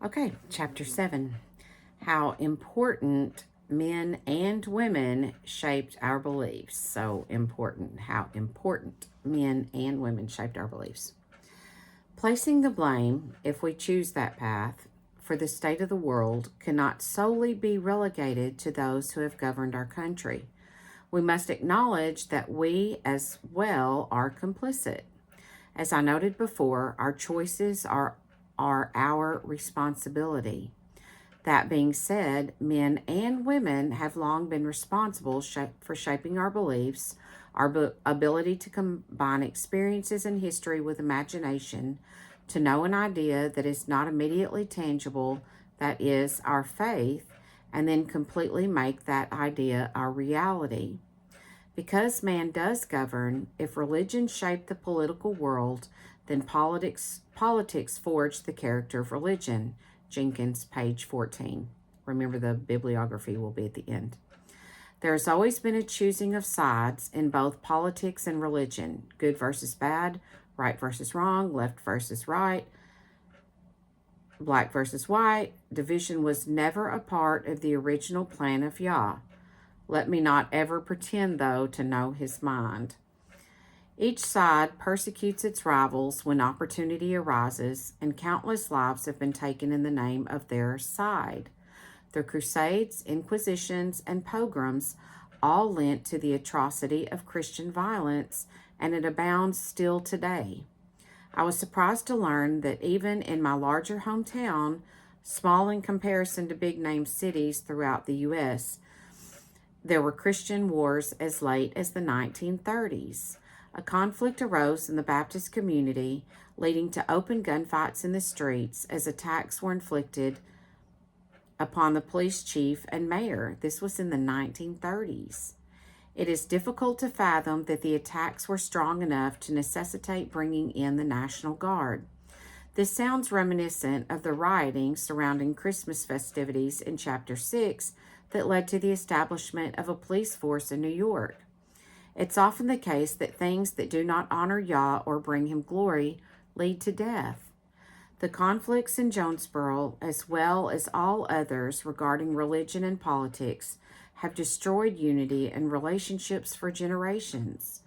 Okay, chapter 7. How important men and women shaped our beliefs. So important. How important men and women shaped our beliefs. Placing the blame, if we choose that path, for the state of the world cannot solely be relegated to those who have governed our country. We must acknowledge that we as well are complicit. As I noted before, our choices are our responsibility. That being said, men and women have long been responsible for shaping our beliefs, our ability to combine experiences and history with imagination, to know an idea that is not immediately tangible, that is, our faith, and then completely make that idea our reality. Because man does govern, if religion shaped the political world, then politics forged the character of religion. Jenkins, page 14. Remember, the bibliography will be at the end. There has always been a choosing of sides in both politics and religion. Good versus bad, right versus wrong, left versus right, black versus white. Division was never a part of the original plan of Yah. Let me not ever pretend, though, to know his mind. Each side persecutes its rivals when opportunity arises, and countless lives have been taken in the name of their side. The Crusades, Inquisitions, and pogroms all lent to the atrocity of Christian violence, and it abounds still today. I was surprised to learn that even in my larger hometown, small in comparison to big-name cities throughout the U.S., there were Christian wars as late as the 1930s. A conflict arose in the Baptist community, leading to open gunfights in the streets as attacks were inflicted upon the police chief and mayor. This was in the 1930s. It is difficult to fathom that the attacks were strong enough to necessitate bringing in the National Guard. This sounds reminiscent of the rioting surrounding Christmas festivities in Chapter 6 that led to the establishment of a police force in New York. It's often the case that things that do not honor Yah or bring him glory lead to death. The conflicts in Jonesboro, as well as all others regarding religion and politics, have destroyed unity and relationships for generations.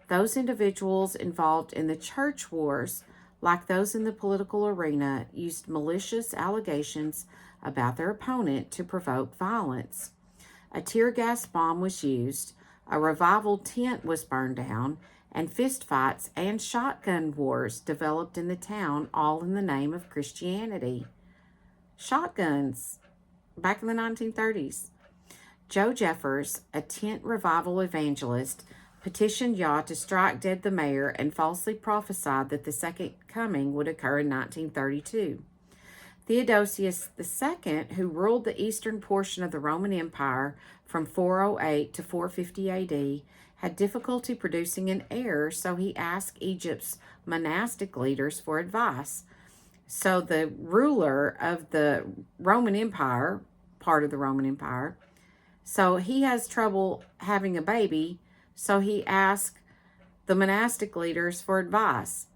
Those individuals involved in the church wars, like those in the political arena, used malicious allegations about their opponent to provoke violence. A tear gas bomb was used, a revival tent was burned down, and fistfights and shotgun wars developed in the town, all in the name of Christianity. Shotguns, back in the 1930s. Joe Jeffers, a tent revival evangelist, petitioned Yah to strike dead the mayor and falsely prophesied that the second coming would occur in 1932. Theodosius II, who ruled the eastern portion of the Roman Empire from 408 to 450 AD, had difficulty producing an heir, so he asked Egypt's monastic leaders for advice. So the ruler of the Roman Empire, part of the Roman Empire, so he has trouble having a baby, so he asked the monastic leaders for advice.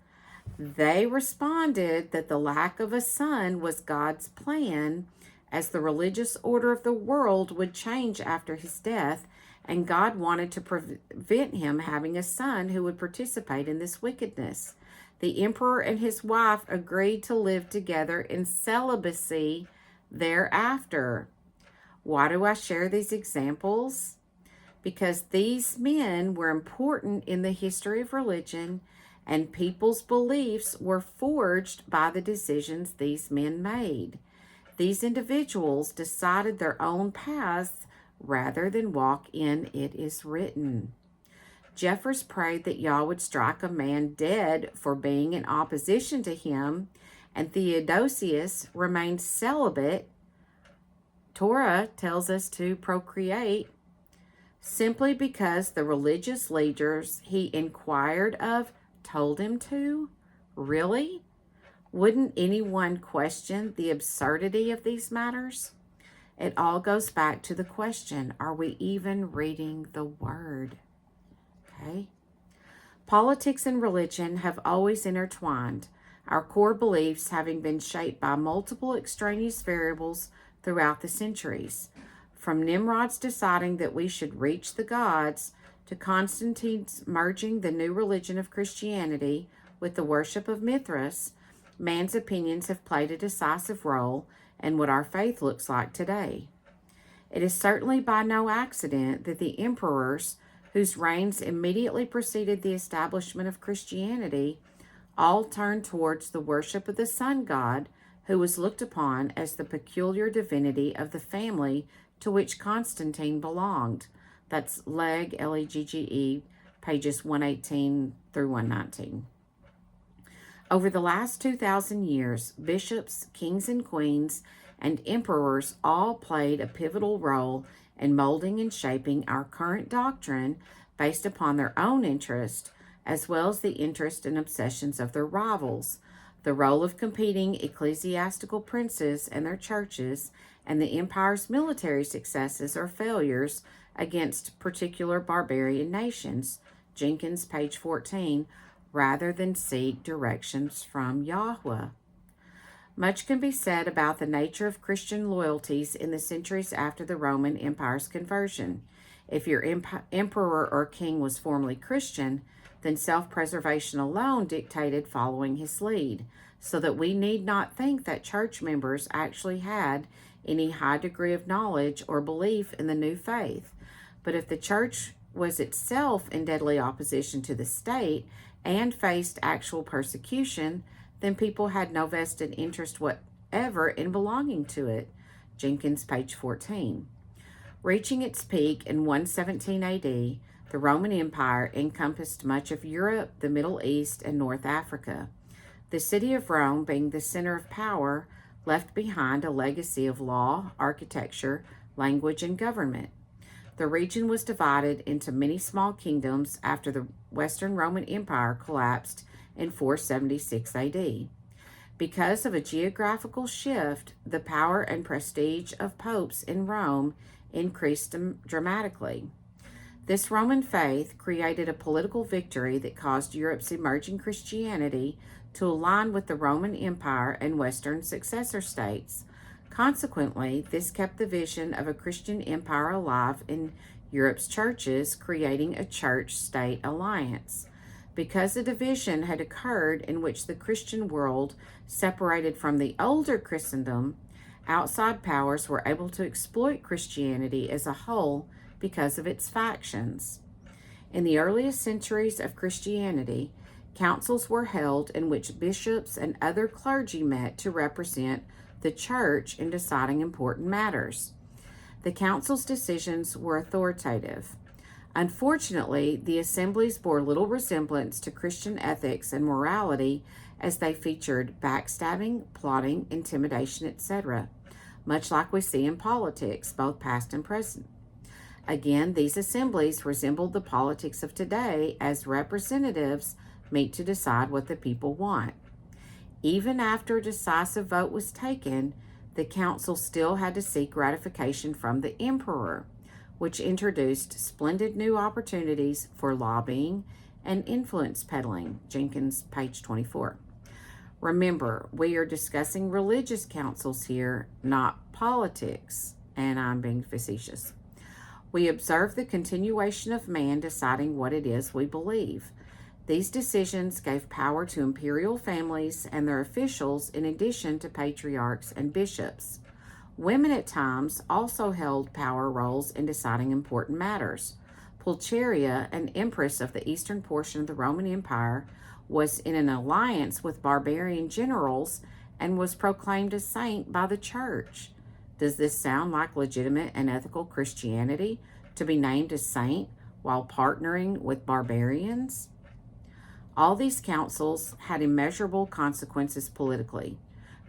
They responded that the lack of a son was God's plan, as the religious order of the world would change after his death, and God wanted to prevent him having a son who would participate in this wickedness. The emperor and his wife agreed to live together in celibacy thereafter. Why do I share these examples? Because these men were important in the history of religion, and people's beliefs were forged by the decisions these men made. These individuals decided their own paths rather than walk in it is written. Jeffers prayed that Yah would strike a man dead for being in opposition to him, and Theodosius remained celibate. Torah tells us to procreate, simply because the religious leaders he inquired of told him to? Really? Wouldn't anyone question the absurdity of these matters? It all goes back to the question, are we even reading the Word? Okay? Politics and religion have always intertwined. our core beliefs having been shaped by multiple extraneous variables throughout the centuries. From Nimrod's deciding that we should reach the gods to Constantine's merging the new religion of Christianity with the worship of Mithras, man's opinions have played a decisive role in what our faith looks like today. It is certainly by no accident that the emperors, whose reigns immediately preceded the establishment of Christianity, all turned towards the worship of the sun god, who was looked upon as the peculiar divinity of the family to which Constantine belonged. That's Legge, Legge, pages 118 through 119. Over the last 2,000 years, bishops, kings and queens, and emperors all played a pivotal role in molding and shaping our current doctrine based upon their own interest, as well as the interest and obsessions of their rivals, the role of competing ecclesiastical princes and their churches, and the empire's military successes or failures against particular barbarian nations. Jenkins, page 14, rather than seek directions from Yahweh. Much can be said about the nature of Christian loyalties in the centuries after the Roman Empire's conversion. If your emperor or king was formerly Christian, then self-preservation alone dictated following his lead, so that we need not think that church members actually had any high degree of knowledge or belief in the new faith. But if the church was itself in deadly opposition to the state and faced actual persecution, then people had no vested interest whatever in belonging to it. Jenkins, page 14. Reaching its peak in 117 AD, the Roman Empire encompassed much of Europe, the Middle East, and North Africa. The city of Rome, being the center of power, left behind a legacy of law, architecture, language, and government. The region was divided into many small kingdoms after the Western Roman Empire collapsed in 476 AD. Because of a geographical shift, the power and prestige of popes in Rome increased dramatically. This Roman faith created a political victory that caused Europe's emerging Christianity to align with the Roman Empire and Western successor states. Consequently, this kept the vision of a Christian empire alive in Europe's churches, creating a church-state alliance. Because a division had occurred in which the Christian world separated from the older Christendom, outside powers were able to exploit Christianity as a whole because of its factions. In the earliest centuries of Christianity, councils were held in which bishops and other clergy met to represent the church in deciding important matters. The council's decisions were authoritative. Unfortunately, the assemblies bore little resemblance to Christian ethics and morality, as they featured backstabbing, plotting, intimidation, etc., much like we see in politics, both past and present. Again, these assemblies resembled the politics of today, as representatives meet to decide what the people want. Even after a decisive vote was taken, the council still had to seek ratification from the emperor, which introduced splendid new opportunities for lobbying and influence peddling. Jenkins, page 24. Remember, we are discussing religious councils here, not politics, and I'm being facetious. We observe the continuation of man deciding what it is we believe. These decisions gave power to imperial families and their officials in addition to patriarchs and bishops. Women at times also held power roles in deciding important matters. Pulcheria, an empress of the eastern portion of the Roman Empire, was in an alliance with barbarian generals and was proclaimed a saint by the church. Does this sound like legitimate and ethical Christianity, to be named a saint while partnering with barbarians? All these councils had immeasurable consequences politically.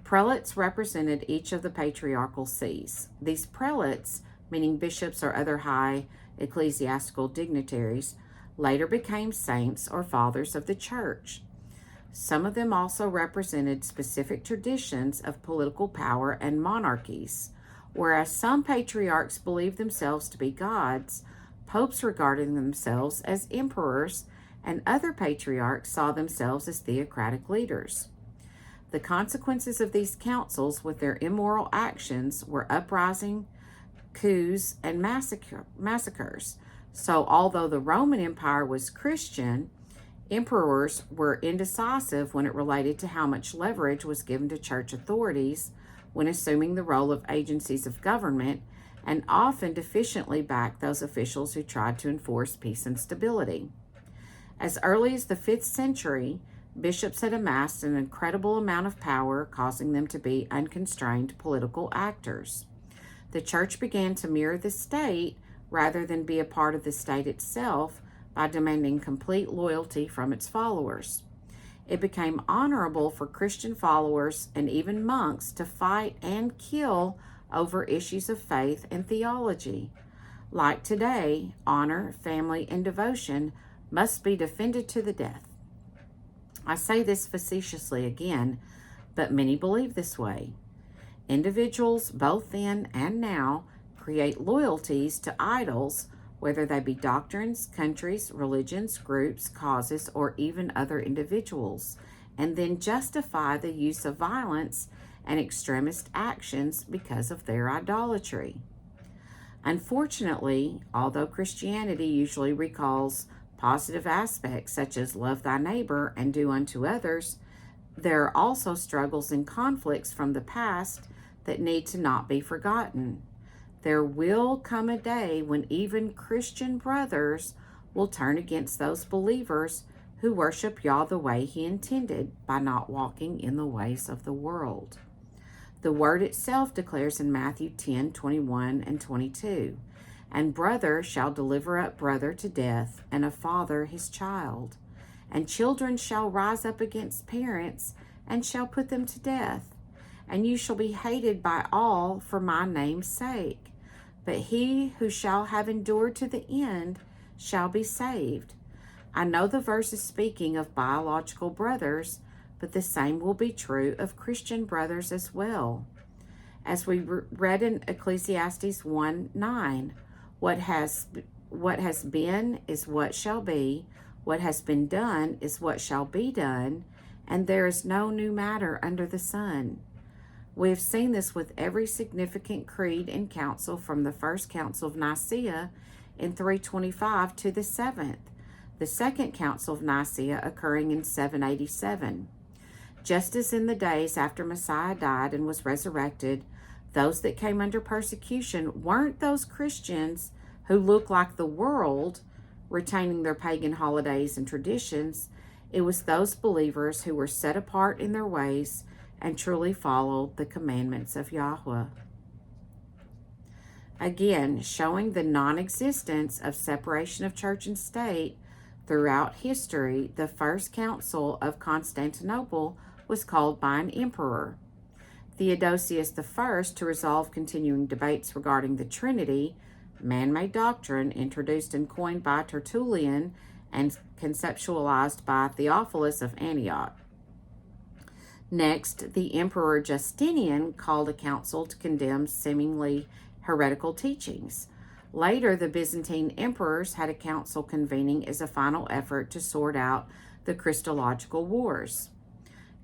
Prelates represented each of the patriarchal sees. These prelates, meaning bishops or other high ecclesiastical dignitaries, later became saints or fathers of the church. Some of them also represented specific traditions of political power and monarchies. Whereas some patriarchs believed themselves to be gods, popes regarded themselves as emperors, and other patriarchs saw themselves as theocratic leaders. The consequences of these councils with their immoral actions were uprising, coups, and massacres. So, although the Roman Empire was Christian, emperors were indecisive when it related to how much leverage was given to church authorities when assuming the role of agencies of government, and often deficiently backed those officials who tried to enforce peace and stability. As early as the 5th century, bishops had amassed an incredible amount of power, causing them to be unconstrained political actors. The church began to mirror the state rather than be a part of the state itself by demanding complete loyalty from its followers. It became honorable for Christian followers and even monks to fight and kill over issues of faith and theology. Like today, honor, family, and devotion must be defended to the death. I say this facetiously again, but many believe this way. Individuals, both then and now, create loyalties to idols, whether they be doctrines, countries, religions, groups, causes, or even other individuals, and then justify the use of violence and extremist actions because of their idolatry. Unfortunately, although Christianity usually recalls positive aspects such as love thy neighbor and do unto others, there are also struggles and conflicts from the past that need to not be forgotten. There will come a day when even Christian brothers will turn against those believers who worship Yah the way He intended by not walking in the ways of the world. The word itself declares in Matthew 10:21 and 22, "And brother shall deliver up brother to death, and a father his child. And children shall rise up against parents, and shall put them to death. And you shall be hated by all for my name's sake. But he who shall have endured to the end shall be saved." I know the verse is speaking of biological brothers, but the same will be true of Christian brothers as well. As we read in Ecclesiastes 1:9, what has been is what shall be, what has been done is what shall be done, and there is no new matter under the sun. We have seen this with every significant creed and council from the First Council of Nicaea in 325 to the 7th, the Second Council of Nicaea occurring in 787. Just as in the days after Messiah died and was resurrected, those that came under persecution weren't those Christians who look like the world, retaining their pagan holidays and traditions. It was those believers who were set apart in their ways and truly followed the commandments of Yahweh. Again, showing the non-existence of separation of church and state throughout history, the First Council of Constantinople was called by an emperor, Theodosius I, to resolve continuing debates regarding the Trinity, man-made doctrine introduced and coined by Tertullian and conceptualized by Theophilus of Antioch. Next, the Emperor Justinian called a council to condemn seemingly heretical teachings. Later, the Byzantine emperors had a council convening as a final effort to sort out the Christological wars.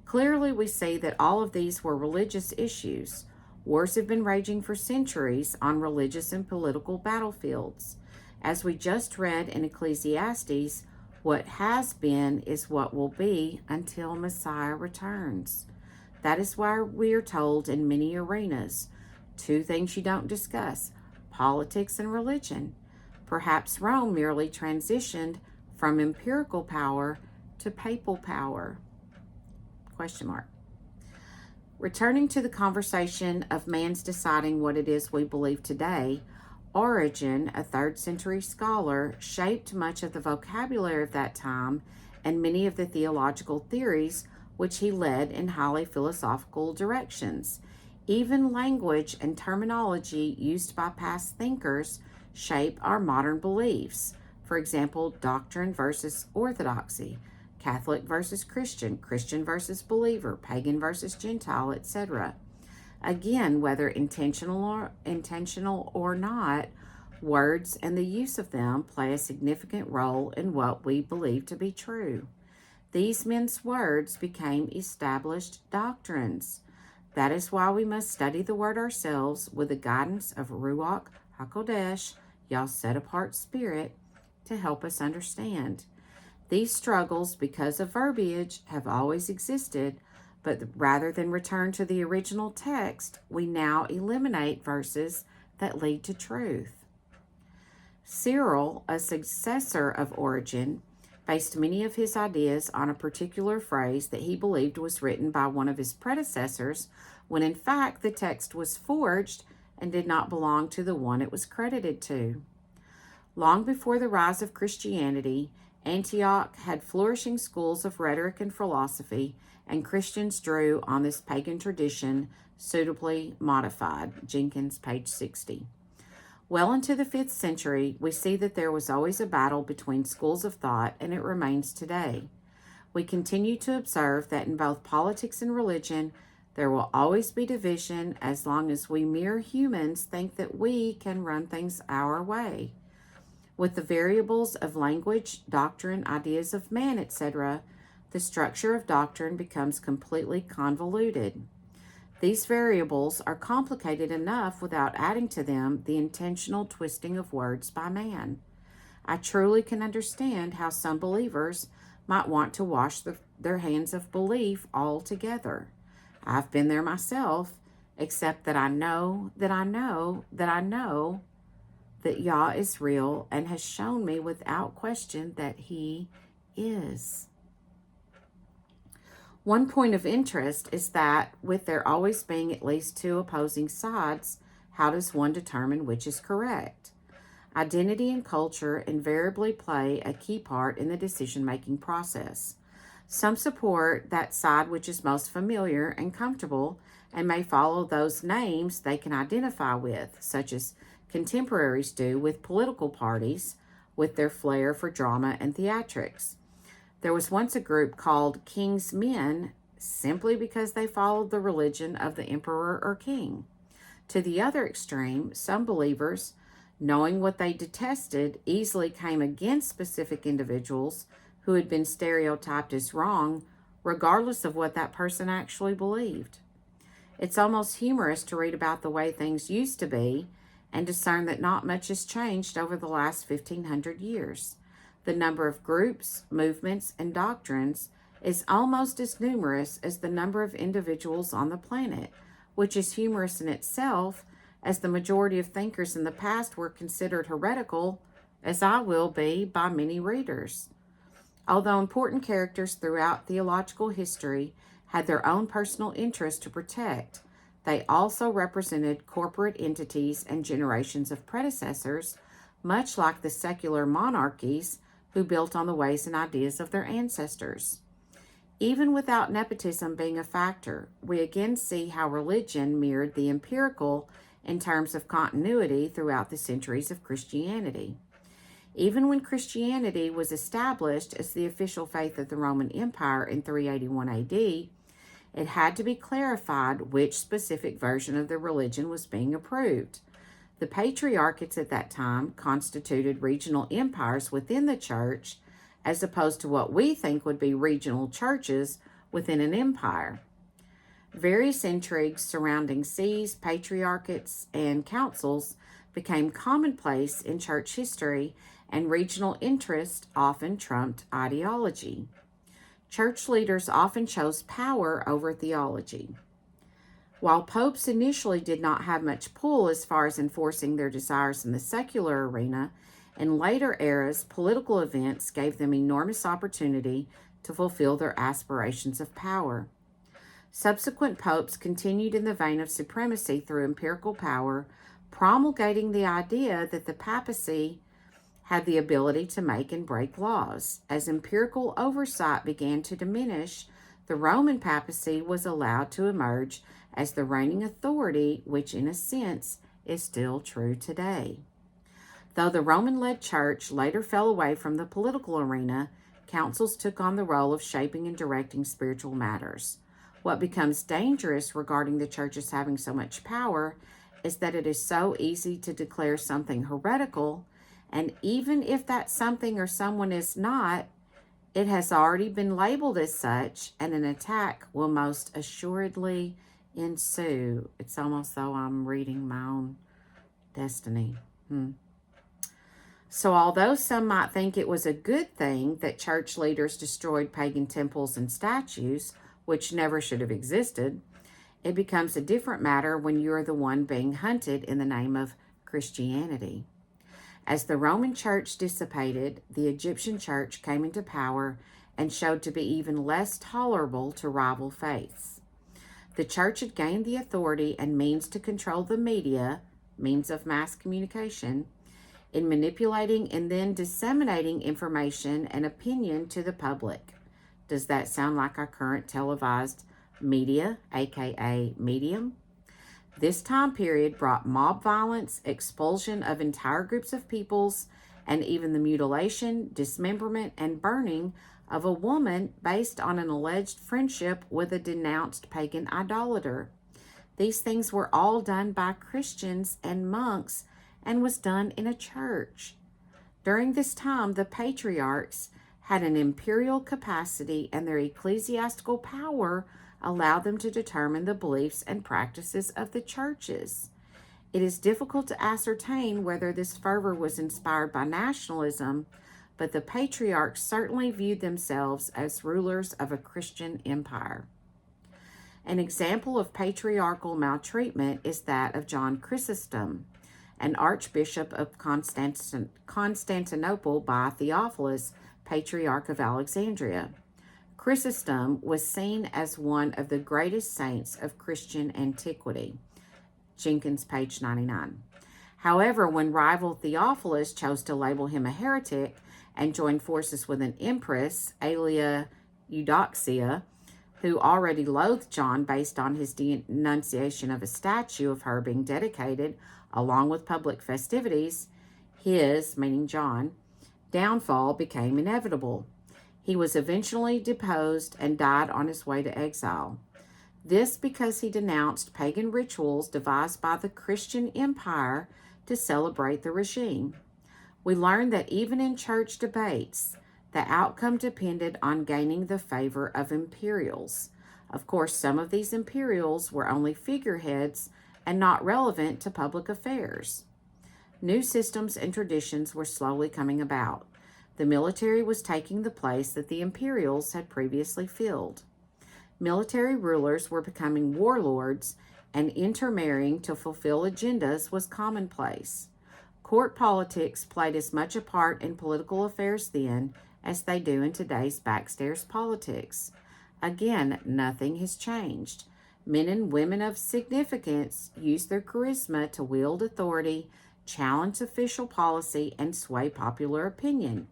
Clearly, we see that all of these were religious issues. Wars have been raging for centuries on religious and political battlefields. As we just read in Ecclesiastes, what has been is what will be until Messiah returns. That is why we are told in many arenas, two things you don't discuss, politics and religion. Perhaps Rome merely transitioned from empirical power to papal power. ? Returning to the conversation of man's deciding what it is we believe today, Origen, a 3rd century scholar, shaped much of the vocabulary of that time and many of the theological theories which he led in highly philosophical directions. Even language and terminology used by past thinkers shape our modern beliefs. For example, doctrine versus orthodoxy, Catholic versus Christian, Christian versus believer, pagan versus Gentile, etc. Again, whether intentional or not, words and the use of them play a significant role in what we believe to be true. These men's words became established doctrines. That is why we must study the Word ourselves with the guidance of Ruach HaKodesh, Yah's set-apart spirit, to help us understand. These struggles, because of verbiage, have always existed, but rather than return to the original text, we now eliminate verses that lead to truth. Cyril, a successor of Origen, based many of his ideas on a particular phrase that he believed was written by one of his predecessors, when in fact the text was forged and did not belong to the one it was credited to. Long before the rise of Christianity, Antioch had flourishing schools of rhetoric and philosophy, and Christians drew on this pagan tradition, suitably modified. Jenkins, page 60. Well into the 5th century, we see that there was always a battle between schools of thought, and it remains today. We continue to observe that in both politics and religion, there will always be division as long as we mere humans think that we can run things our way. With the variables of language, doctrine, ideas of man, etc., the structure of doctrine becomes completely convoluted. These variables are complicated enough without adding to them the intentional twisting of words by man. I truly can understand how some believers might want to wash their hands of belief altogether. I've been there myself, except that I know that Yah is real and has shown me without question that He is. One point of interest is that, with there always being at least two opposing sides, how does one determine which is correct? Identity and culture invariably play a key part in the decision-making process. Some support that side which is most familiar and comfortable and may follow those names they can identify with, such as contemporaries do with political parties with their flair for drama and theatrics. There was once a group called King's Men simply because they followed the religion of the emperor or king. To the other extreme, some believers, knowing what they detested, easily came against specific individuals who had been stereotyped as wrong, regardless of what that person actually believed. It's almost humorous to read about the way things used to be and discern that not much has changed over the last 1,500 years. The number of groups, movements, and doctrines is almost as numerous as the number of individuals on the planet, which is humorous in itself, as the majority of thinkers in the past were considered heretical, as I will be by many readers. Although important characters throughout theological history had their own personal interests to protect, they also represented corporate entities and generations of predecessors, much like the secular monarchies who built on the ways and ideas of their ancestors. Even without nepotism being a factor, we again see how religion mirrored the empirical in terms of continuity throughout the centuries of Christianity. Even when Christianity was established as the official faith of the Roman Empire in 381 AD, it had to be clarified which specific version of the religion was being approved. The patriarchates at that time constituted regional empires within the church, as opposed to what we think would be regional churches within an empire. Various intrigues surrounding sees, patriarchates, and councils became commonplace in church history, and regional interest often trumped ideology. Church leaders often chose power over theology. While popes initially did not have much pull as far as enforcing their desires in the secular arena, in later eras, political events gave them enormous opportunity to fulfill their aspirations of power. Subsequent popes continued in the vein of supremacy through empirical power, promulgating the idea that the papacy had the ability to make and break laws. As empirical oversight began to diminish, the Roman papacy was allowed to emerge as the reigning authority, which in a sense is still true today. Though the Roman-led church later fell away from the political arena, councils took on the role of shaping and directing spiritual matters. What becomes dangerous regarding the churches having so much power is that it is so easy to declare something heretical, and even if that something or someone is not, It has already been labeled as such, and an attack will most assuredly ensue. It's almost though I'm reading my own destiny. So, although some might think it was a good thing that church leaders destroyed pagan temples and statues, which never should have existed, it becomes a different matter when you're the one being hunted in the name of Christianity. As the Roman church dissipated, the Egyptian church came into power and showed to be even less tolerable to rival faiths. The church had gained the authority and means to control the media, means of mass communication, in manipulating and then disseminating information and opinion to the public. Does that sound like our current televised media, aka medium? This time period brought mob violence, expulsion of entire groups of peoples, and even the mutilation, dismemberment, and burning of a woman based on an alleged friendship with a denounced pagan idolater. These things were all done by Christians and monks and was done in a church. During this time, the patriarchs had an imperial capacity, and their ecclesiastical power allowed them to determine the beliefs and practices of the churches. It is difficult to ascertain whether this fervor was inspired by nationalism, but the patriarchs certainly viewed themselves as rulers of a Christian empire. An example of patriarchal maltreatment is that of John Chrysostom, an archbishop of Constantinople by Theophilus, Patriarch of Alexandria. Chrysostom was seen as one of the greatest saints of Christian antiquity. Jenkins, page 99. However, when rival Theophilus chose to label him a heretic and joined forces with an empress, Aelia Eudoxia, who already loathed John based on his denunciation of a statue of her being dedicated, along with public festivities, his, meaning John, downfall became inevitable. He was eventually deposed and died on his way to exile. This because he denounced pagan rituals devised by the Christian empire to celebrate the regime. We learn that even in church debates, the outcome depended on gaining the favor of imperials. Of course, some of these imperials were only figureheads and not relevant to public affairs. New systems and traditions were slowly coming about. The military was taking the place that the imperials had previously filled. Military rulers were becoming warlords, and intermarrying to fulfill agendas was commonplace. Court politics played as much a part in political affairs then as they do in today's backstairs politics. Again, nothing has changed. Men and women of significance use their charisma to wield authority, challenge official policy, and sway popular opinion.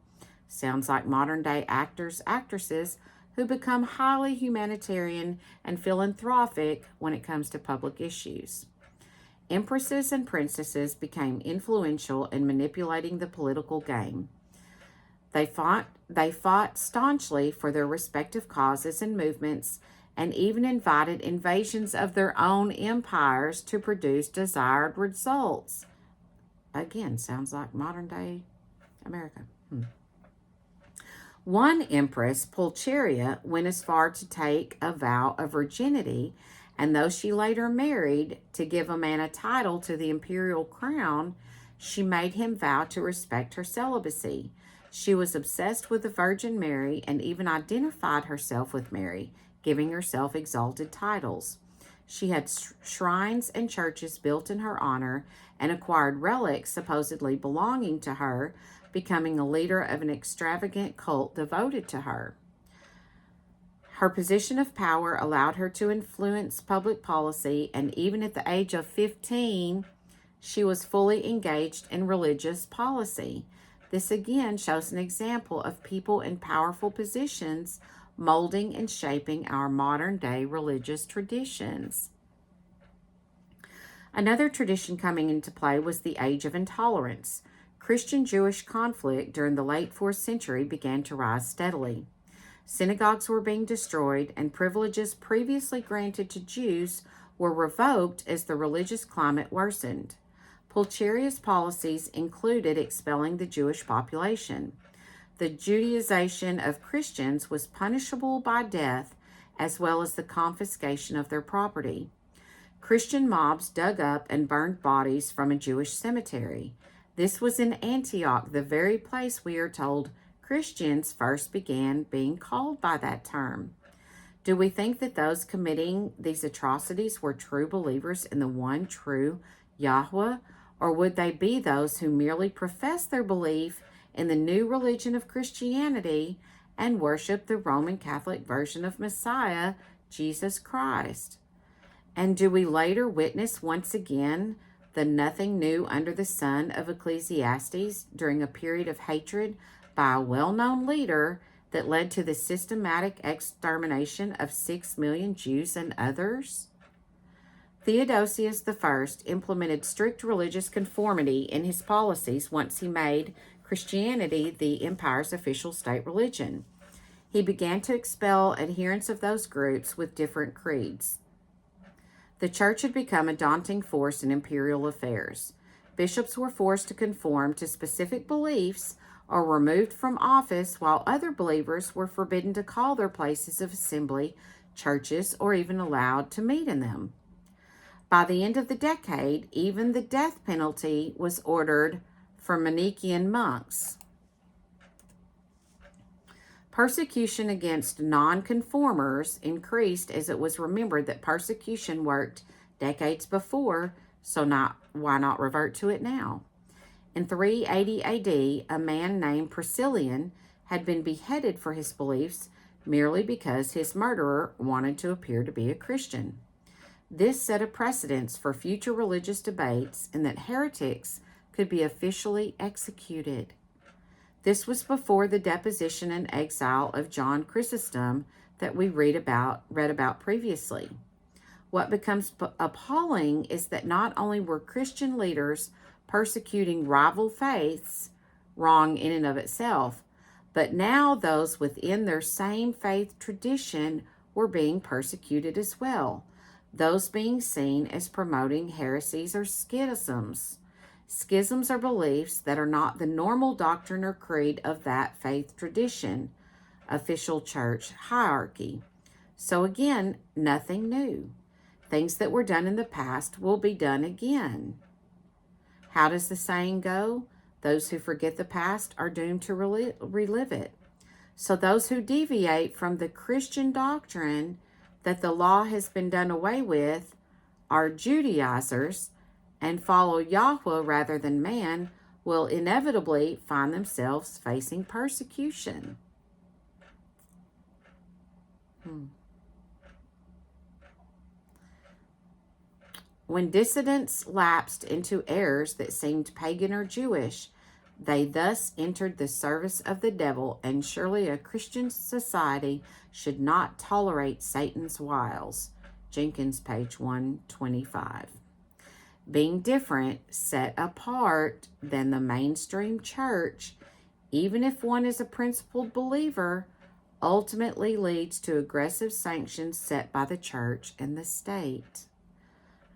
Sounds like modern-day actors, actresses who become highly humanitarian and philanthropic when it comes to public issues. Empresses and princesses became influential in manipulating the political game. They fought staunchly for their respective causes and movements, and even invited invasions of their own empires to produce desired results. Again, sounds like modern-day America. One empress, Pulcheria, went as far to take a vow of virginity, and though she later married to give a man a title to the imperial crown, she made him vow to respect her celibacy. She was obsessed with the Virgin Mary and even identified herself with Mary, giving herself exalted titles. She had shrines and churches built in her honor and acquired relics supposedly belonging to her, becoming a leader of an extravagant cult devoted to her. Her position of power allowed her to influence public policy, and even at the age of 15, she was fully engaged in religious policy. This again shows an example of people in powerful positions molding and shaping our modern-day religious traditions. Another tradition coming into play was the Age of Intolerance. Christian-Jewish conflict during the late 4th century began to rise steadily. Synagogues were being destroyed, and privileges previously granted to Jews were revoked as the religious climate worsened. Pulcheria's policies included expelling the Jewish population. the Judaization of Christians was punishable by death as well as the confiscation of their property. Christian mobs dug up and burned bodies from a Jewish cemetery. This was in Antioch, the very place we are told Christians first began being called by that term. Do we think that those committing these atrocities were true believers in the one true Yahweh, or would they be those who merely professed their belief in the new religion of Christianity and worshiped the Roman Catholic version of Messiah, Jesus Christ? And do we later witness once again the nothing new under the sun of Ecclesiastes during a period of hatred by a well-known leader that led to the systematic extermination of 6 million Jews and others? Theodosius I implemented strict religious conformity in his policies once he made Christianity the empire's official state religion. He began to expel adherents of those groups with different creeds. The church had become a daunting force in imperial affairs. Bishops were forced to conform to specific beliefs or removed from office, while other believers were forbidden to call their places of assembly churches or even allowed to meet in them. By the end of the decade, even the death penalty was ordered for Manichaean monks. Persecution against nonconformers increased as it was remembered that persecution worked decades before, so why not revert to it now? In 380 AD, a man named Priscillian had been beheaded for his beliefs merely because his murderer wanted to appear to be a Christian. This set a precedence for future religious debates in that heretics could be officially executed. This was before the deposition and exile of John Chrysostom that we read about previously. What becomes appalling is that not only were Christian leaders persecuting rival faiths, wrong in and of itself, but now those within their same faith tradition were being persecuted as well, those being seen as promoting heresies or schisms. Schisms are beliefs that are not the normal doctrine or creed of that faith tradition, official church hierarchy. So again, nothing new. Things that were done in the past will be done again. How does the saying go? Those who forget the past are doomed to relive it. So those who deviate from the Christian doctrine that the law has been done away with are Judaizers and follow Yahweh rather than man will inevitably find themselves facing persecution. When dissidents lapsed into errors that seemed pagan or Jewish, they thus entered the service of the devil, and surely a Christian society should not tolerate Satan's wiles. Jenkins, page 125. Being different, set apart than the mainstream church, even if one is a principled believer, ultimately leads to aggressive sanctions set by the church and the state.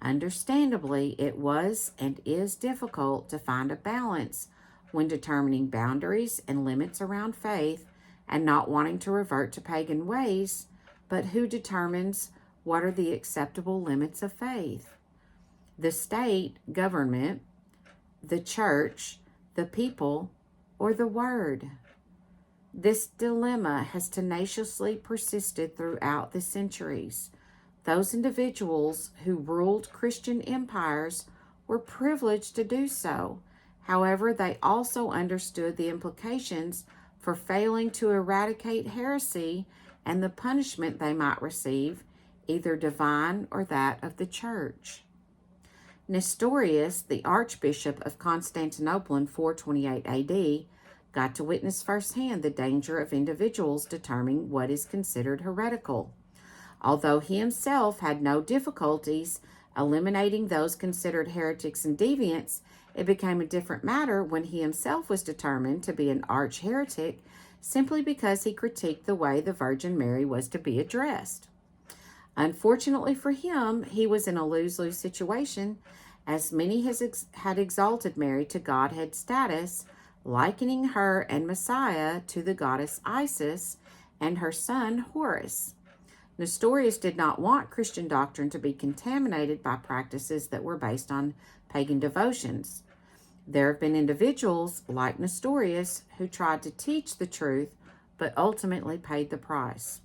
Understandably, it was and is difficult to find a balance when determining boundaries and limits around faith and not wanting to revert to pagan ways, but who determines what are the acceptable limits of faith? The state, government, the church, the people, or the word? This dilemma has tenaciously persisted throughout the centuries. Those individuals who ruled Christian empires were privileged to do so. However, they also understood the implications for failing to eradicate heresy and the punishment they might receive, either divine or that of the church. Nestorius, the Archbishop of Constantinople in 428 AD, got to witness firsthand the danger of individuals determining what is considered heretical. Although he himself had no difficulties eliminating those considered heretics and deviants, it became a different matter when he himself was determined to be an arch-heretic simply because he critiqued the way the Virgin Mary was to be addressed. Unfortunately for him, he was in a lose-lose situation, as many had exalted Mary to Godhead status, likening her and Messiah to the goddess Isis and her son Horus. Nestorius did not want Christian doctrine to be contaminated by practices that were based on pagan devotions. There have been individuals like Nestorius who tried to teach the truth but ultimately paid the price.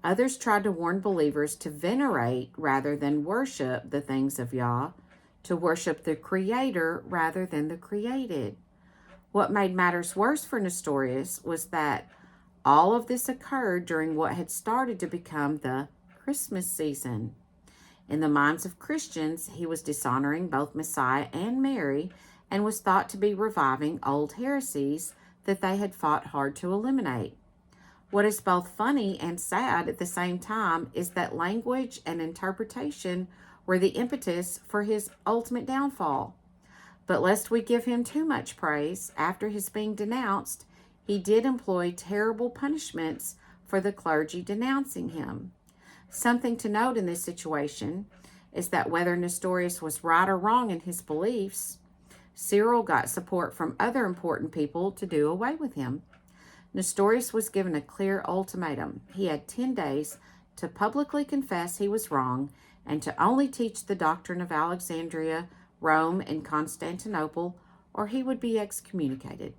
Others tried to warn believers to venerate rather than worship the things of Yah, to worship the Creator rather than the created. What made matters worse for Nestorius was that all of this occurred during what had started to become the Christmas season. In the minds of Christians, he was dishonoring both Messiah and Mary and was thought to be reviving old heresies that they had fought hard to eliminate. What is both funny and sad at the same time is that language and interpretation were the impetus for his ultimate downfall. But lest we give him too much praise, after his being denounced, he did employ terrible punishments for the clergy denouncing him. Something to note in this situation is that whether Nestorius was right or wrong in his beliefs, Cyril got support from other important people to do away with him. Nestorius was given a clear ultimatum. He had 10 days to publicly confess he was wrong and to only teach the doctrine of Alexandria, Rome, and Constantinople, or he would be excommunicated.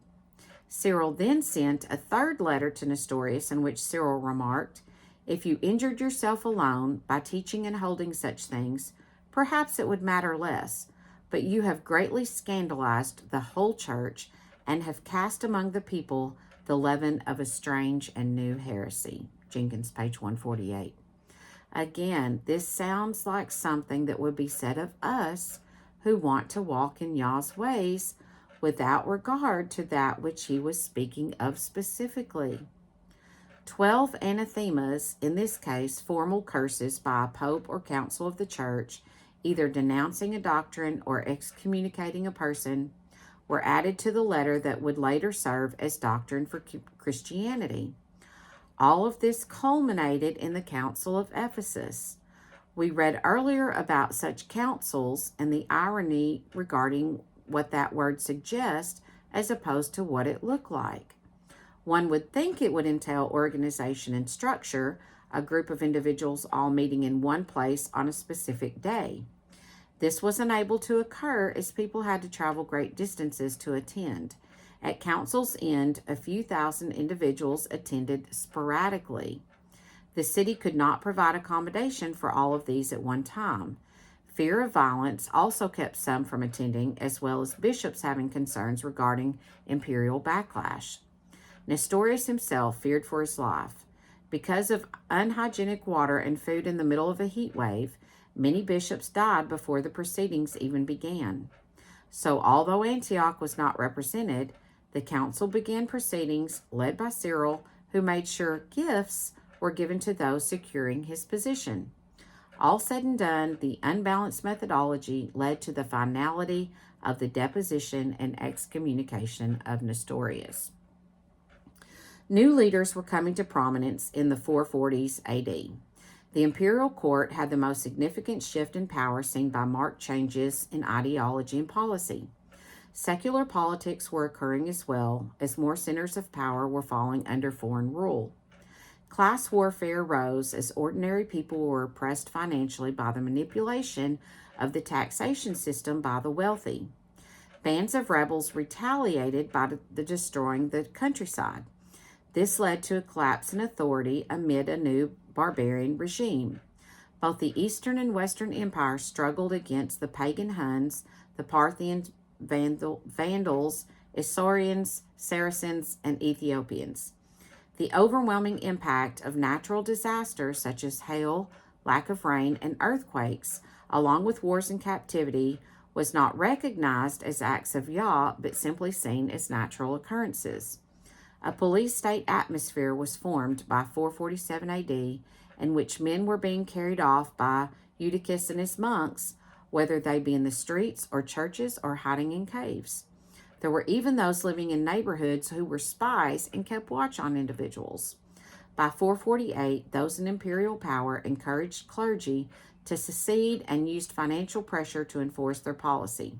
Cyril then sent a third letter to Nestorius in which Cyril remarked, "If you injured yourself alone by teaching and holding such things, perhaps it would matter less, but you have greatly scandalized the whole church and have cast among the people the leaven of a strange and new heresy." Jenkins, page 148. Again, this sounds like something that would be said of us who want to walk in Yah's ways without regard to that which he was speaking of specifically. 12 anathemas, in this case formal curses by a pope or council of the church, either denouncing a doctrine or excommunicating a person, were added to the letter that would later serve as doctrine for Christianity. All of this culminated in the Council of Ephesus. We read earlier about such councils and the irony regarding what that word suggests as opposed to what it looked like. One would think it would entail organization and structure, a group of individuals all meeting in one place on a specific day. This was unable to occur as people had to travel great distances to attend. At council's end, a few thousand individuals attended sporadically. The city could not provide accommodation for all of these at one time. Fear of violence also kept some from attending, as well as bishops having concerns regarding imperial backlash. Nestorius himself feared for his life. Because of unhygienic water and food in the middle of a heat wave, many bishops died before the proceedings even began. So although Antioch was not represented, the council began proceedings led by Cyril, who made sure gifts were given to those securing his position. All said and done, the unbalanced methodology led to the finality of the deposition and excommunication of Nestorius. New leaders were coming to prominence in the 440s AD. The imperial court had the most significant shift in power seen by marked changes in ideology and policy. Secular politics were occurring as well, as more centers of power were falling under foreign rule. Class warfare rose as ordinary people were oppressed financially by the manipulation of the taxation system by the wealthy. Bands of rebels retaliated by destroying the countryside. This led to a collapse in authority amid a new barbarian regime. Both the Eastern and Western empires struggled against the pagan Huns, the Parthians, Vandals, Isaurians, Saracens, and Ethiopians. The overwhelming impact of natural disasters such as hail, lack of rain, and earthquakes, along with wars and captivity, was not recognized as acts of Yah, but simply seen as natural occurrences. A police state atmosphere was formed by 447 AD, in which men were being carried off by Eutychus and his monks, whether they be in the streets or churches or hiding in caves. There were even those living in neighborhoods who were spies and kept watch on individuals. By 448, those in imperial power encouraged clergy to secede and used financial pressure to enforce their policy.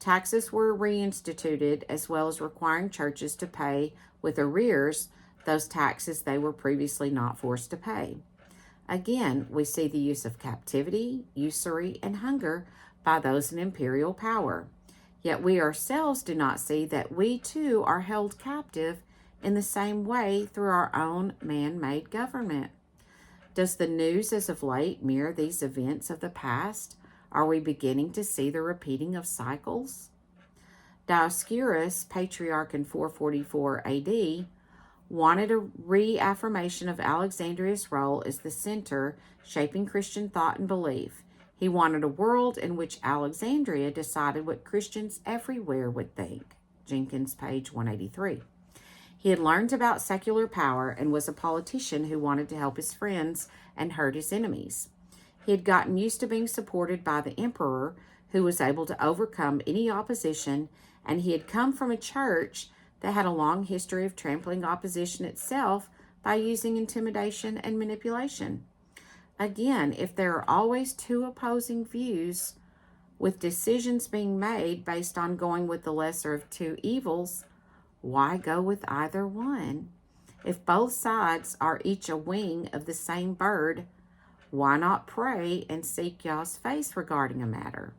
Taxes were reinstituted, as well as requiring churches to pay with arrears those taxes they were previously not forced to pay. Again, we see the use of captivity, usury, and hunger by those in imperial power. Yet we ourselves do not see that we too are held captive in the same way through our own man-made government. Does the news as of late mirror these events of the past? Are we beginning to see the repeating of cycles? Dioscorus, patriarch in 444 AD, wanted a reaffirmation of Alexandria's role as the center shaping Christian thought and belief. He wanted a world in which Alexandria decided what Christians everywhere would think. Jenkins, page 183. He had learned about secular power and was a politician who wanted to help his friends and hurt his enemies. He had gotten used to being supported by the emperor, who was able to overcome any opposition, and he had come from a church that had a long history of trampling opposition itself by using intimidation and manipulation. Again, if there are always two opposing views, with decisions being made based on going with the lesser of two evils, why go with either one? If both sides are each a wing of the same bird, why not pray and seek Yah's face regarding a matter?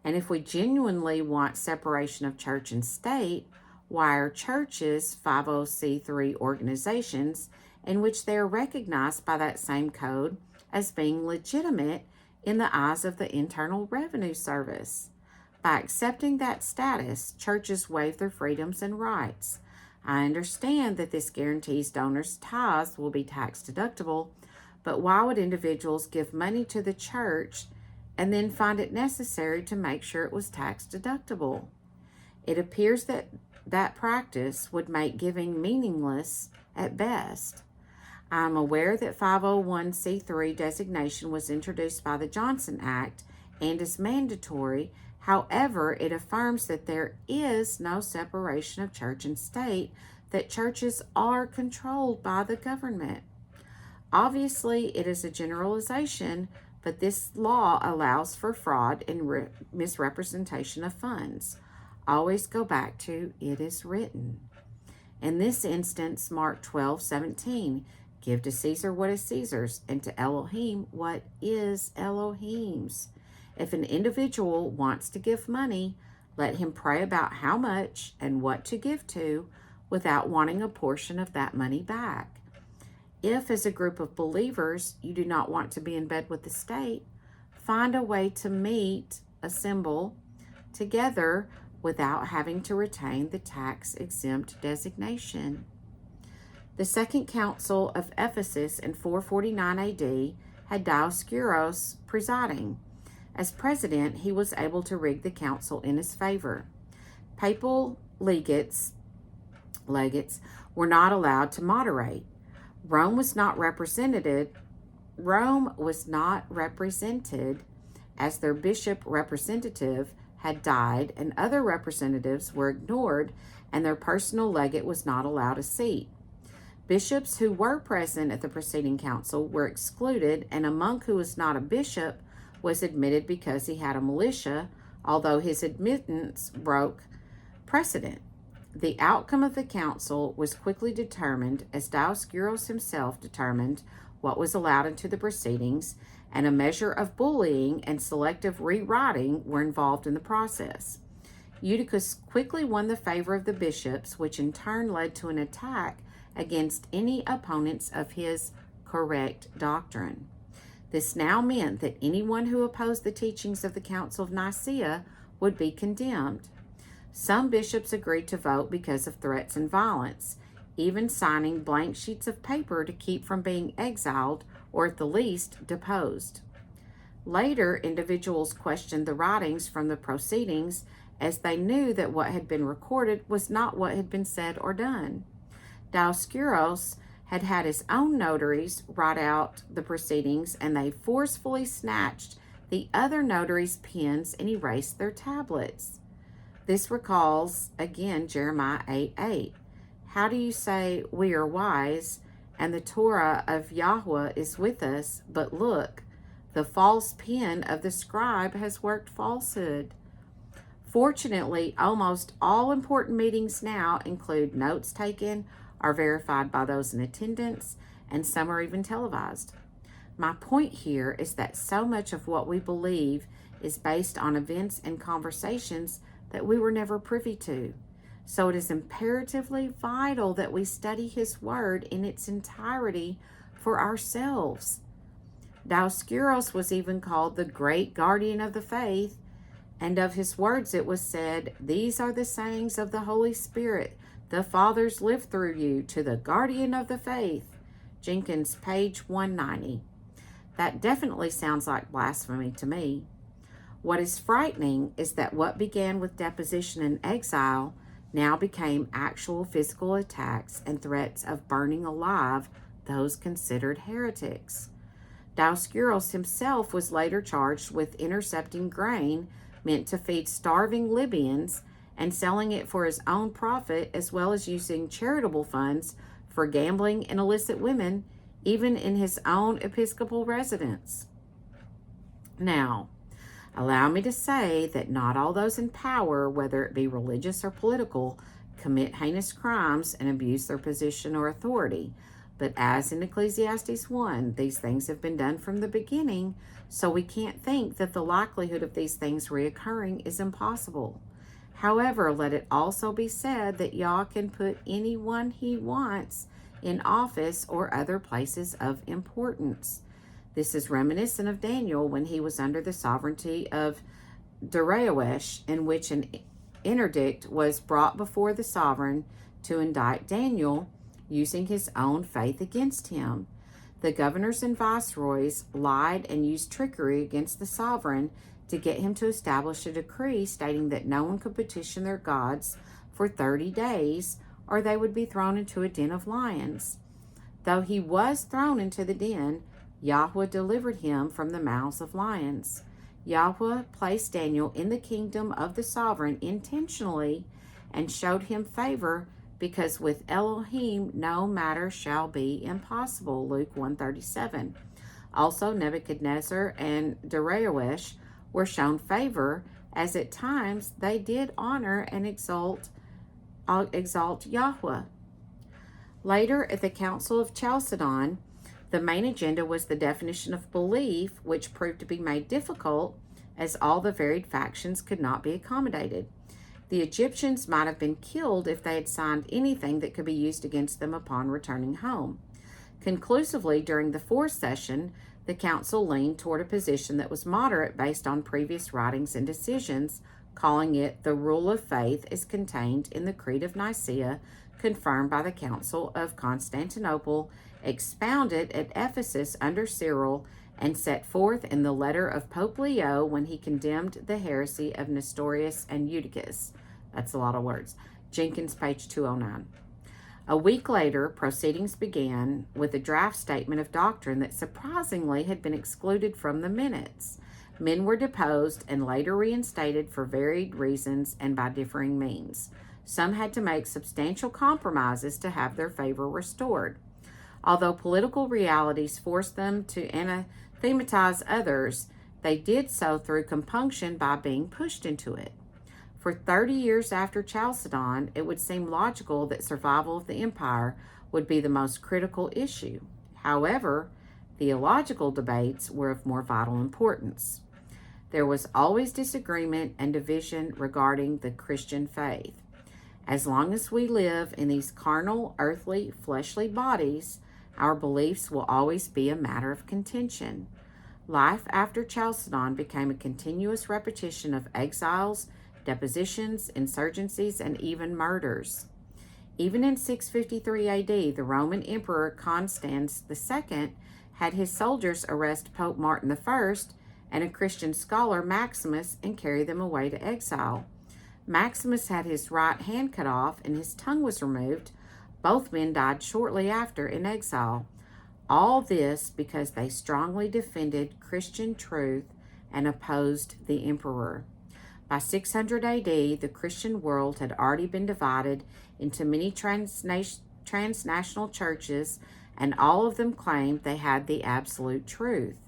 And if we genuinely want separation of church and state, why are churches 50c3 organizations in which they are recognized by that same code as being legitimate in the eyes of the Internal Revenue Service? By accepting that status, churches waive their freedoms and rights. I understand that this guarantees donors' tithes will be tax deductible, but why would individuals give money to the church and then find it necessary to make sure it was tax deductible? It appears that that practice would make giving meaningless at best. I am aware that 501c3 designation was introduced by the Johnson Act and is mandatory. However, it affirms that there is no separation of church and state, that churches are controlled by the government. Obviously, it is a generalization, but this law allows for fraud and misrepresentation of funds. Always go back to it is written. In this instance, Mark 12:17, give to Caesar what is Caesar's, and to Elohim what is Elohim's. If an individual wants to give money, let him pray about how much and what to give to without wanting a portion of that money back. If, as a group of believers, you do not want to be in bed with the state, find a way to assemble together without having to retain the tax-exempt designation. The Second Council of Ephesus in 449 AD had Dioscorus presiding. As president, he was able to rig the council in his favor. Papal legates were not allowed to moderate. Rome was not represented as their bishop representative had died, and other representatives were ignored, and their personal legate was not allowed a seat. Bishops who were present at the preceding council were excluded, and a monk who was not a bishop was admitted because he had a militia, although his admittance broke precedent. The outcome of the council was quickly determined, as Dioscorus himself determined what was allowed into the proceedings, and a measure of bullying and selective rewriting were involved in the process. Eutychus quickly won the favor of the bishops, which in turn led to an attack against any opponents of his correct doctrine. This now meant that anyone who opposed the teachings of the Council of Nicaea would be condemned. Some bishops agreed to vote because of threats and violence, even signing blank sheets of paper to keep from being exiled or at the least deposed. Later, individuals questioned the writings from the proceedings, as they knew that what had been recorded was not what had been said or done. Dioscorus had had his own notaries write out the proceedings, and they forcefully snatched the other notaries' pens and erased their tablets. This recalls, again, Jeremiah 8:8. How do you say, we are wise, and the Torah of Yahweh is with us, but look, the false pen of the scribe has worked falsehood. Fortunately, almost all important meetings now include notes taken, are verified by those in attendance, and some are even televised. My point here is that so much of what we believe is based on events and conversations that we were never privy to. So it is imperatively vital that we study His Word in its entirety for ourselves. Dioscuros was even called the great guardian of the faith, and of his words it was said, "These are the sayings of the Holy Spirit. The fathers live through you to the guardian of the faith." Jenkins, page 190. That definitely sounds like blasphemy to me. What is frightening is that what began with deposition and exile now became actual physical attacks and threats of burning alive those considered heretics. Dioscuros himself was later charged with intercepting grain meant to feed starving Libyans and selling it for his own profit, as well as using charitable funds for gambling and illicit women, even in his own episcopal residence. Now, allow me to say that not all those in power, whether it be religious or political, commit heinous crimes and abuse their position or authority. But as in Ecclesiastes 1, these things have been done from the beginning, so we can't think that the likelihood of these things reoccurring is impossible. However, let it also be said that Yah can put anyone He wants in office or other places of importance. This is reminiscent of Daniel when he was under the sovereignty of Darius, in which an interdict was brought before the sovereign to indict Daniel, using his own faith against him. The governors and viceroys lied and used trickery against the sovereign to get him to establish a decree stating that no one could petition their gods for 30 days, or they would be thrown into a den of lions. Though he was thrown into the den, Yahweh delivered him from the mouths of lions. Yahweh placed Daniel in the kingdom of the sovereign intentionally and showed him favor, because with Elohim no matter shall be impossible. Luke 1:37. Also, Nebuchadnezzar and Darius were shown favor, as at times they did honor and exalt Yahweh. Later, at the Council of Chalcedon, the main agenda was the definition of belief, which proved to be made difficult as all the varied factions could not be accommodated. The Egyptians might have been killed if they had signed anything that could be used against them upon returning home. Conclusively, during the fourth session, the council leaned toward a position that was moderate based on previous writings and decisions, calling it the rule of faith as contained in the Creed of Nicaea, confirmed by the Council of Constantinople, expounded at Ephesus under Cyril, and set forth in the letter of Pope Leo when he condemned the heresy of Nestorius and Eutychus. That's a lot of words. Jenkins, page 209. A week later, proceedings began with a draft statement of doctrine that surprisingly had been excluded from the minutes. Men were deposed and later reinstated for varied reasons and by differing means. Some had to make substantial compromises to have their favor restored. Although political realities forced them to anathematize others, they did so through compunction by being pushed into it. For 30 years after Chalcedon, it would seem logical that survival of the empire would be the most critical issue. However, theological debates were of more vital importance. There was always disagreement and division regarding the Christian faith. As long as we live in these carnal, earthly, fleshly bodies, our beliefs will always be a matter of contention. Life after Chalcedon became a continuous repetition of exiles, depositions, insurgencies, and even murders. Even in 653 AD, the Roman Emperor Constans II had his soldiers arrest Pope Martin I and a Christian scholar, Maximus, and carry them away to exile. Maximus had his right hand cut off and his tongue was removed. Both men died shortly after in exile. All this because they strongly defended Christian truth and opposed the emperor. By 600 AD, the Christian world had already been divided into many transnational churches, and all of them claimed they had the absolute truth.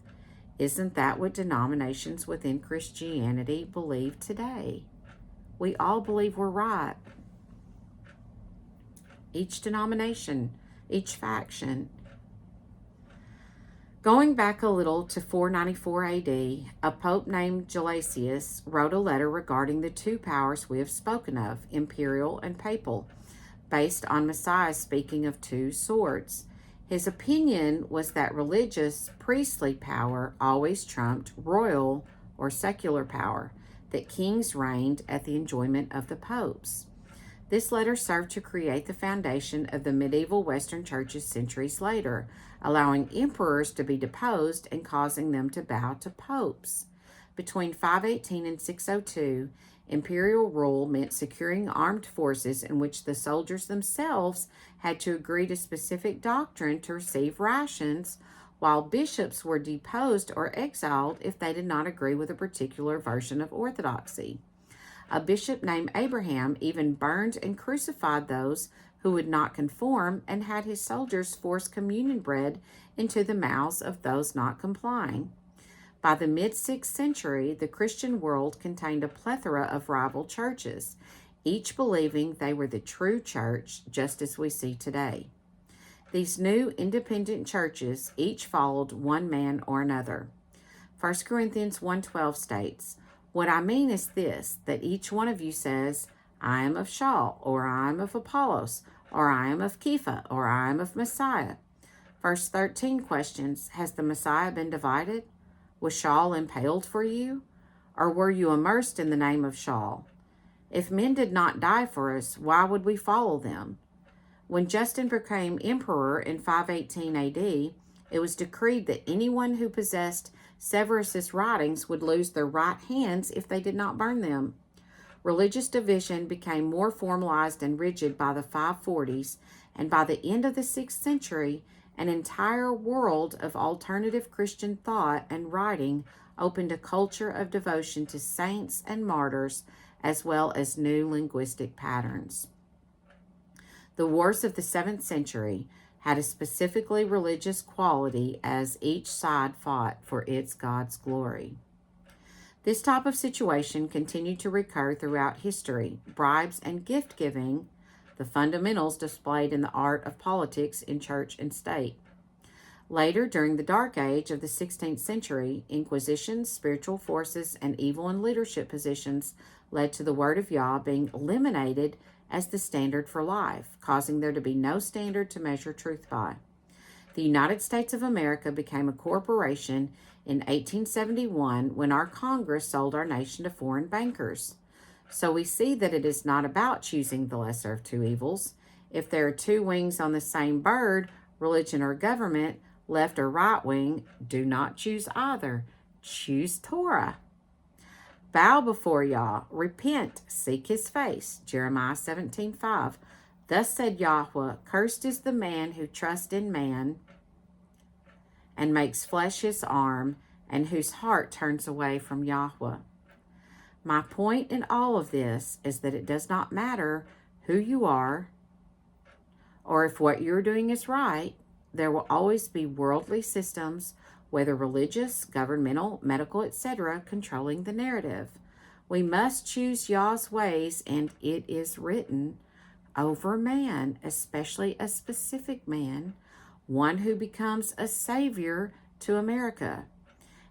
Isn't that what denominations within Christianity believe today? we all believe we're right. Each denomination, each faction. Going back a little to 494 AD, a pope named Gelasius wrote a letter regarding the two powers we have spoken of, imperial and papal, based on Messiah speaking of two swords. His opinion was that religious, priestly power always trumped royal or secular power, that kings reigned at the enjoyment of the popes. This letter served to create the foundation of the medieval Western churches centuries later, allowing emperors to be deposed and causing them to bow to popes. Between 518 and 602, imperial rule meant securing armed forces in which the soldiers themselves had to agree to specific doctrine to receive rations, while bishops were deposed or exiled if they did not agree with a particular version of orthodoxy. A bishop named Abraham even burned and crucified those who would not conform and had his soldiers force communion bread into the mouths of those not complying. By the mid-6th century, the Christian world contained a plethora of rival churches, each believing they were the true church, just as we see today. These new independent churches each followed one man or another. 1 Corinthians 1:12 states, "What I mean is this, that each one of you says, I am of Shaul, or I am of Apollos, or I am of Kepha, or I am of Messiah." Verse 13 questions, has the Messiah been divided? Was Shaul impaled for you? Or were you immersed in the name of Shaul? If men did not die for us, why would we follow them? When Justin became emperor in 518 AD, it was decreed that anyone who possessed Severus's writings would lose their right hands if they did not burn them. Religious division became more formalized and rigid by the 540s, and by the end of the 6th century, an entire world of alternative Christian thought and writing opened a culture of devotion to saints and martyrs, as well as new linguistic patterns. The wars of the 7th century had a specifically religious quality as each side fought for its God's glory. This type of situation continued to recur throughout history. Bribes and gift giving, the fundamentals displayed in the art of politics in church and state. Later, during the Dark Age of the 16th century, inquisitions, spiritual forces, and evil in leadership positions led to the Word of Yah being eliminated as the standard for life, causing there to be no standard to measure truth by. The United States of America became a corporation in 1871 when our Congress sold our nation to foreign bankers. So we see that it is not about choosing the lesser of two evils. If there are two wings on the same bird, religion or government, left or right wing, do not choose either. Choose Torah. Bow before Yah, repent, seek his face. Jeremiah 17:5. Thus said Yahweh, cursed is the man who trusts in man and makes flesh his arm, and whose heart turns away from Yahweh. My point in all of this is that it does not matter who you are or if what you're doing is right. There will always be worldly systems, whether religious, governmental, medical, etc., controlling the narrative. We must choose Yah's ways, and it is written, over man, especially a specific man, one who becomes a savior to America.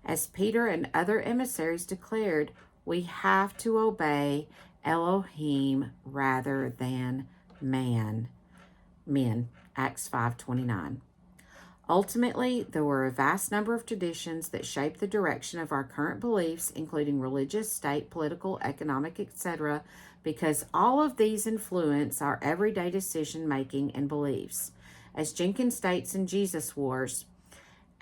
As Peter and other emissaries declared, we have to obey Elohim rather than men. Acts 5:29. Ultimately, there were a vast number of traditions that shaped the direction of our current beliefs, including religious, state, political, economic, etc., because all of these influence our everyday decision-making and beliefs. As Jenkins states in Jesus Wars,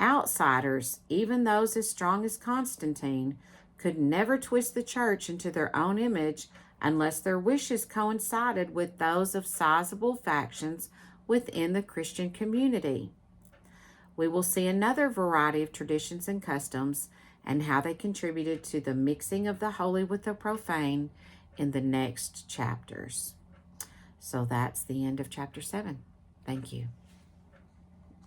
outsiders, even those as strong as Constantine, could never twist the church into their own image unless their wishes coincided with those of sizable factions within the Christian community. We will see another variety of traditions and customs and how they contributed to the mixing of the holy with the profane in the next chapters. So that's the end of chapter 7. Thank you.